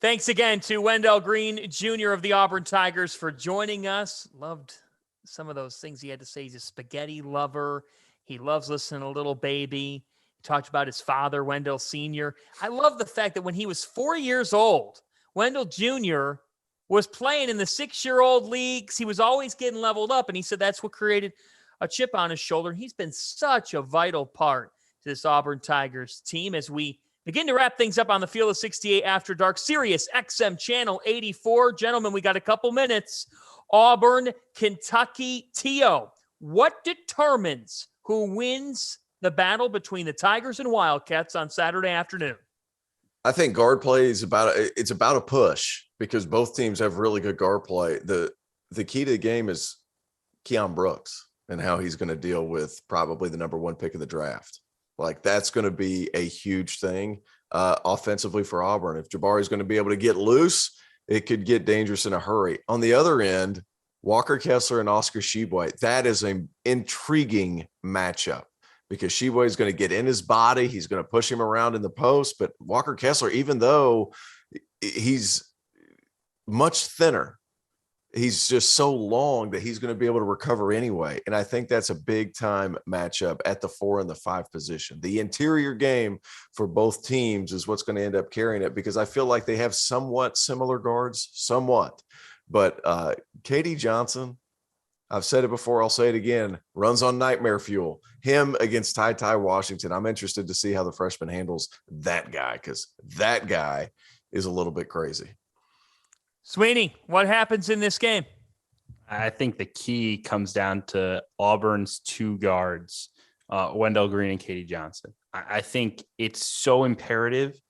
Thanks again to Wendell Green Jr. of the Auburn Tigers for joining us. Loved some of those things he had to say. He's a spaghetti lover. He loves listening to Little Baby. He talked about his father, Wendell Sr. I love the fact that when he was 4 years old, Wendell Jr. was playing in the 6-year-old leagues. He was always getting leveled up, and he said that's what created a chip on his shoulder. He's been such a vital part to this Auburn Tigers team as we begin to wrap things up on the Field of 68 After Dark, Sirius XM Channel 84. Gentlemen, we got a couple minutes. Auburn, Kentucky, T.O. What determines who wins the battle between the Tigers and Wildcats on Saturday afternoon? I think guard play is about a push because both teams have really good guard play. The key to the game is Keon Brooks and how he's going to deal with probably the number 1 pick of the draft. Like, that's going to be a huge thing offensively for Auburn. If Jabari's going to be able to get loose, it could get dangerous in a hurry. On the other end, Walker Kessler and Oscar Tshiebwe, that is an intriguing matchup because Tshiebwe is going to get in his body. He's going to push him around in the post. But Walker Kessler, even though he's much thinner, he's just so long that he's going to be able to recover anyway. And I think that's a big time matchup at the 4 and the 5 position. The interior game for both teams is what's going to end up carrying it because I feel like they have somewhat similar guards, but KD Johnson, I've said it before, I'll say it again, runs on nightmare fuel. Him against Ty Washington. I'm interested to see how the freshman handles that guy because that guy is a little bit crazy. Sweeney, what happens in this game? I think the key comes down to Auburn's 2 guards, Wendell Green and KD Johnson. I think it's so imperative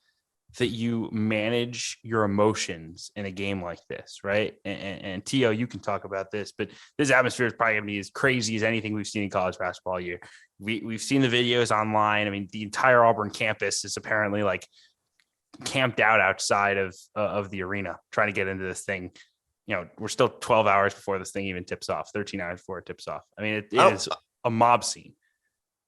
that you manage your emotions in a game like this, right? And T.O., you can talk about this, but this atmosphere is probably going to be as crazy as anything we've seen in college basketball all year. We've seen the videos online. I mean, the entire Auburn campus is apparently like camped out outside of the arena trying to get into this thing. You know, we're still 12 hours before this thing even tips off, 13 hours before it tips off. I mean, it is a mob scene.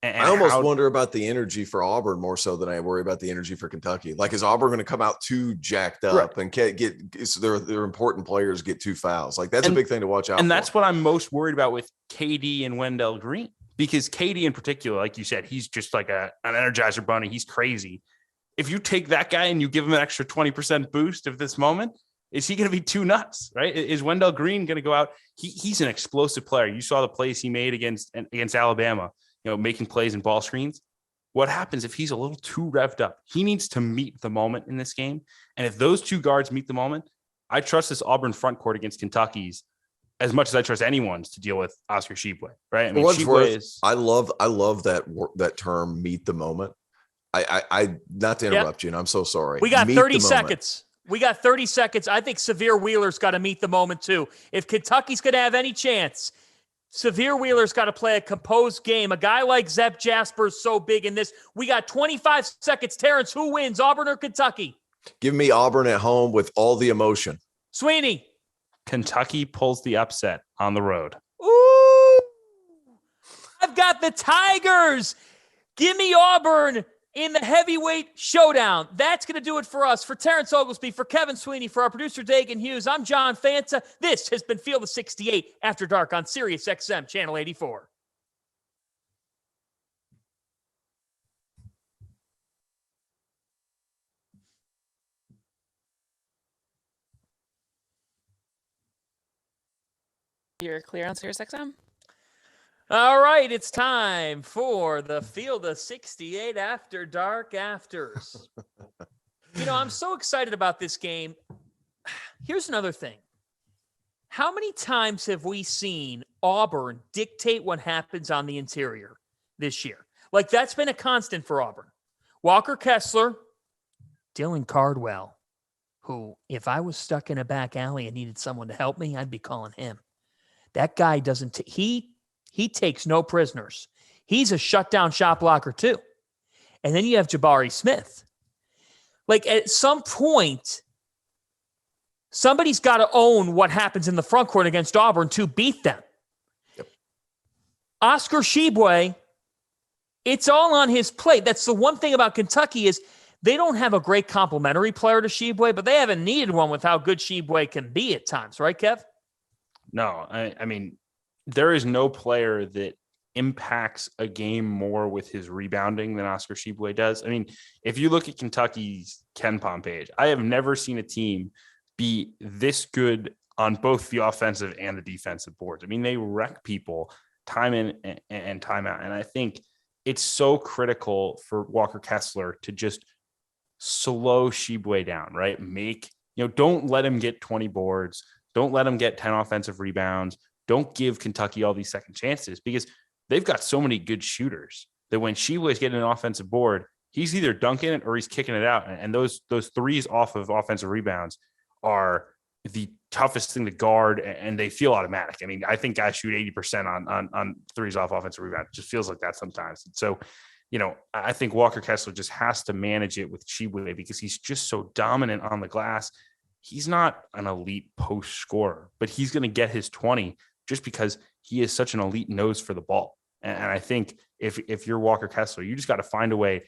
And I almost wonder about the energy for Auburn more so than I worry about the energy for Kentucky. Like, is Auburn going to come out too jacked up and get their important players get 2 fouls? Like, that's a big thing to watch out for. And that's what I'm most worried about with KD and Wendell Green, because KD in particular, like you said, he's just like an Energizer bunny. He's crazy. If you take that guy and you give him an extra 20% boost of this moment, is he going to be too nuts, right? Is Wendell Green going to go out? He's an explosive player. You saw the plays he made against Alabama, you know, making plays and ball screens. What happens if he's a little too revved up? He needs to meet the moment in this game. And if those 2 guards meet the moment, I trust this Auburn front court against Kentucky's as much as I trust anyone's to deal with Oscar Tshiebwe, right? I mean, I love that term, meet the moment. I not to interrupt you, and I'm so sorry. We got 30 seconds. We got 30 seconds. I think Severe Wheeler's got to meet the moment too. If Kentucky's going to have any chance, Severe Wheeler's got to play a composed game. A guy like Zep Jasper's so big in this. We got 25 seconds. Terrence, who wins, Auburn or Kentucky? Give me Auburn at home with all the emotion. Sweeney. Kentucky pulls the upset on the road. Ooh! I've got the Tigers. Give me Auburn in the heavyweight showdown. That's going to do it for us. For Terrence Oglesby, for Kevin Sweeney, for our producer, Dagan Hughes, I'm John Fanta. This has been Field of 68 After Dark on Sirius XM Channel 84. You're clear on Sirius XM? All right, it's time for the Field of 68 After Dark Afters. You know, I'm so excited about this game. Here's another thing. How many times have we seen Auburn dictate what happens on the interior this year? Like, that's been a constant for Auburn. Walker Kessler, Dylan Cardwell, who, if I was stuck in a back alley and needed someone to help me, I'd be calling him. That guy doesn't he takes no prisoners. He's a shutdown shot blocker too. And then you have Jabari Smith. Like, at some point, somebody's got to own what happens in the front court against Auburn to beat them. Yep. Oscar Tshiebwe, it's all on his plate. That's the one thing about Kentucky is They don't have a great complementary player to Sheboy, but they haven't needed one with how good Sheboy can be at times, right, Kev? No, I mean, there is no player that impacts a game more with his rebounding than Oscar Sheboy does. I mean, if you look at Kentucky's KenPom page, I have never seen a team be this good on both the offensive and the defensive boards. I mean, they wreck people time in and time out. And I think it's so critical for Walker Kessler to just slow Sheboy down, right? Don't let him get 20 boards. Don't let him get 10 offensive rebounds. Don't give Kentucky all these second chances because they've got so many good shooters that when Sheboy's getting an offensive board, he's either dunking it or he's kicking it out. And those threes off of offensive rebounds are the toughest thing to guard, and they feel automatic. I mean, I think guys shoot 80% on threes off offensive rebound. It just feels like that sometimes. And so, I think Walker Kessler just has to manage it with Sheboy because he's just so dominant on the glass. He's not an elite post scorer, but he's going to get his 20 just because he is such an elite nose for the ball. And I think if you're Walker Kessler, you just got to find a way,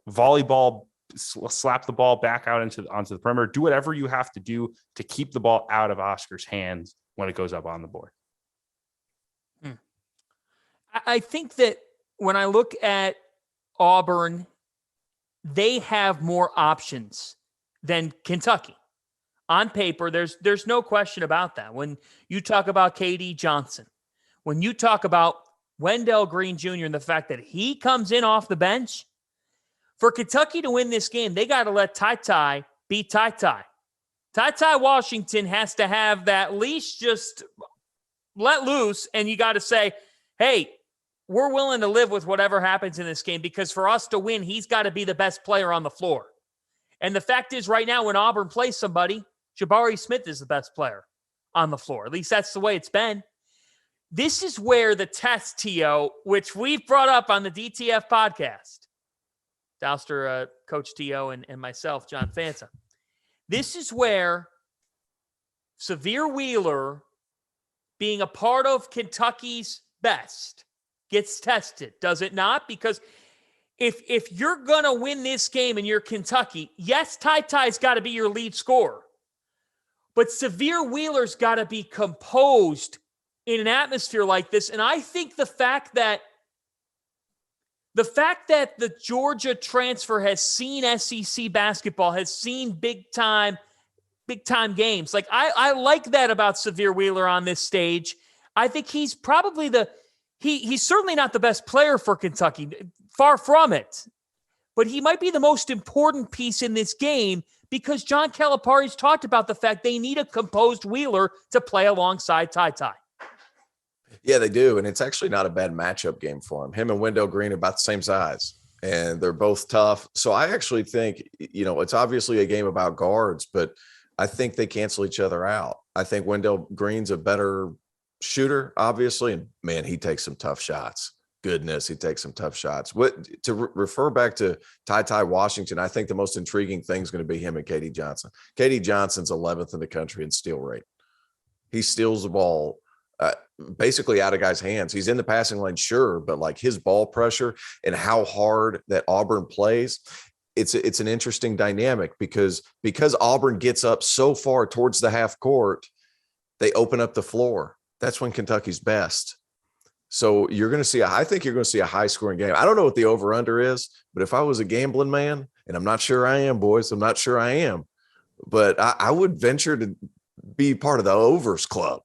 volleyball, slap the ball back out onto the perimeter, do whatever you have to do to keep the ball out of Oscar's hands when it goes up on the board. I think that when I look at Auburn, they have more options than Kentucky. On paper, there's no question about that. When you talk about KD Johnson, when you talk about Wendell Green Jr. and the fact that he comes in off the bench, for Kentucky to win this game, they got to let Ty be Ty. Ty Washington has to have that leash just let loose, and you got to say, hey, we're willing to live with whatever happens in this game because for us to win, he's got to be the best player on the floor. And the fact is right now when Auburn plays somebody, Jabari Smith is the best player on the floor. At least that's the way it's been. This is where the test, T.O., which we've brought up on the DTF podcast, Douster, Coach T.O., and myself, John Fanta. This is where Severe Wheeler, being a part of Kentucky's best, gets tested, does it not? Because if you're going to win this game and you're Kentucky, yes, Ty's got to be your lead scorer. But Severe Wheeler's got to be composed in an atmosphere like this. And I think the fact that the Georgia transfer has seen SEC basketball, has seen big time games. Like I like that about Severe Wheeler on this stage. I think he's probably he's certainly not the best player for Kentucky, far from it. But he might be the most important piece in this game because John Calipari's talked about the fact they need a composed Wheeler to play alongside Ty. Yeah, they do. And it's actually not a bad matchup game for him. Him and Wendell Green are about the same size, and they're both tough. So I actually think, it's obviously a game about guards, but I think they cancel each other out. I think Wendell Green's a better shooter, obviously. And man, he takes some tough shots. Goodness, he takes some tough shots. Refer back to Ty Washington, I think the most intriguing thing is going to be him and KD Johnson. KD Johnson's 11th in the country in steal rate. He steals the ball basically out of guys' hands. He's in the passing lane, sure, but like his ball pressure and how hard that Auburn plays, it's an interesting dynamic because Auburn gets up so far towards the half court, they open up the floor. That's when Kentucky's best. So you're going to see, I think you're going to see a high scoring game. I don't know what the over under is, but if I was a gambling man, and I'm not sure I am, boys, I'm not sure I am, but I would venture to be part of the overs club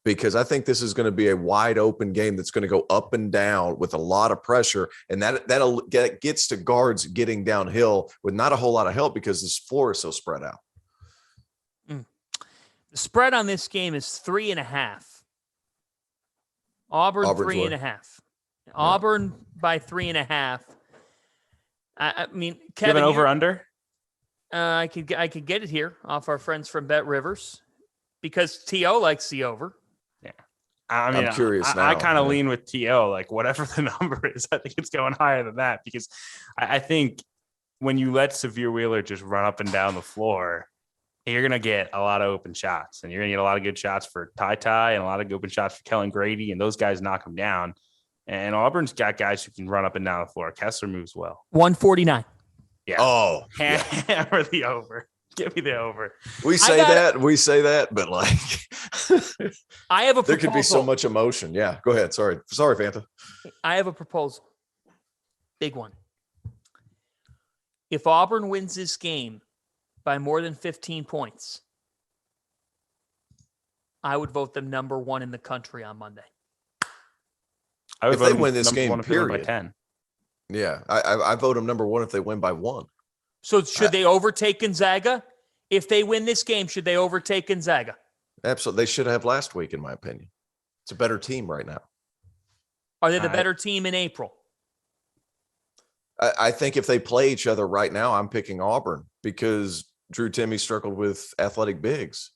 because I think this is going to be a wide open game that's going to go up and down with a lot of pressure. And that'll gets to guards getting downhill with not a whole lot of help because this floor is so spread out. The spread on this game is 3.5. Auburn 3.5. Yeah. Auburn by 3.5. I mean, Kevin, you have an over under? I could get it here off our friends from Bet Rivers because T.O. likes the over. Yeah, I mean, I'm curious now. I kind of lean with T.O. Like whatever the number is, I think it's going higher than that because I think when you let Severe Wheeler just run up and down the floor, you're going to get a lot of open shots, and you're going to get a lot of good shots for Ty and a lot of open shots for Kellen Grady, and those guys knock them down. And Auburn's got guys who can run up and down the floor. Kessler moves well. 149. Yeah. Oh, yeah. Hammer the over. Give me the over. We say that, but like I have a there proposal. could be so much emotion. Yeah, go ahead. Sorry, Fanta. I have a proposal. Big one. If Auburn wins this game by more than 15 points, I would vote them number 1 in the country on Monday. I would If vote they them win this number game, one if they win by period. 10. Yeah, I vote them number 1 if they win by 1. So should they overtake Gonzaga? If they win this game, should they overtake Gonzaga? Absolutely, they should have last week, in my opinion. It's a better team right now. Are they the better team in April? I think if they play each other right now, I'm picking Auburn because Drew Timme struggled with athletic bigs,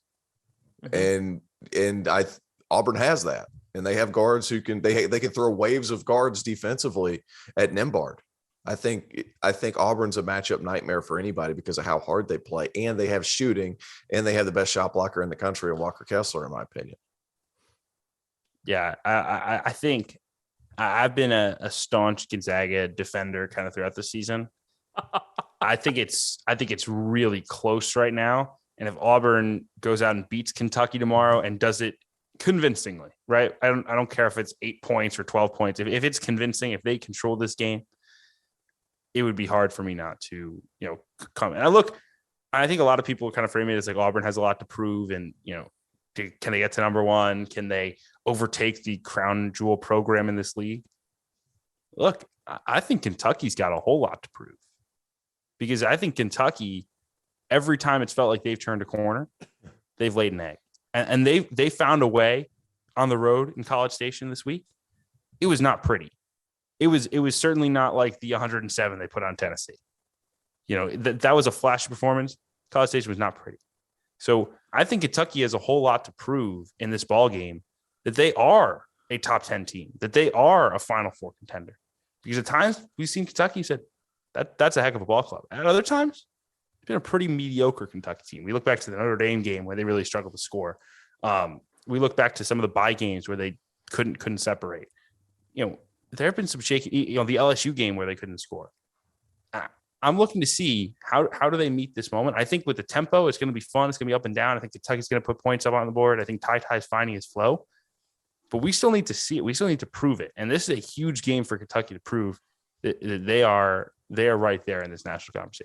and Auburn has that, and they have guards who can they can throw waves of guards defensively at Nembhard. I think Auburn's a matchup nightmare for anybody because of how hard they play, and they have shooting, and they have the best shot blocker in the country, Walker Kessler, in my opinion. Yeah, I think I've been a staunch Gonzaga defender kind of throughout the season. I think it's really close right now. And if Auburn goes out and beats Kentucky tomorrow and does it convincingly, right? I don't care if it's 8 points or 12 points. If it's convincing, if they control this game, it would be hard for me not to, come. And I think a lot of people kind of frame it as like Auburn has a lot to prove, and can they get to number 1? Can they overtake the crown jewel program in this league? Look, I think Kentucky's got a whole lot to prove, because I think Kentucky, every time it's felt like they've turned a corner, they've laid an egg, and they found a way on the road in College Station this week. It was not pretty. It was certainly not like the 107 they put on Tennessee. That was a flash performance. College Station was not pretty. So I think Kentucky has a whole lot to prove in this ball game, that they are a top 10 team, that they are a Final Four contender. Because at times we've seen Kentucky said that's a heck of a ball club. At other times, it's been a pretty mediocre Kentucky team. We look back to the Notre Dame game where they really struggled to score. We look back to some of the bye games where they couldn't separate. There have been some shaky, the LSU game where they couldn't score. I'm looking to see how do they meet this moment. I think with the tempo, it's going to be fun. It's going to be up and down. I think Kentucky's going to put points up on the board. I think Ty is finding his flow, but we still need to see it. We still need to prove it. And this is a huge game for Kentucky to prove that they are right there in this national conversation.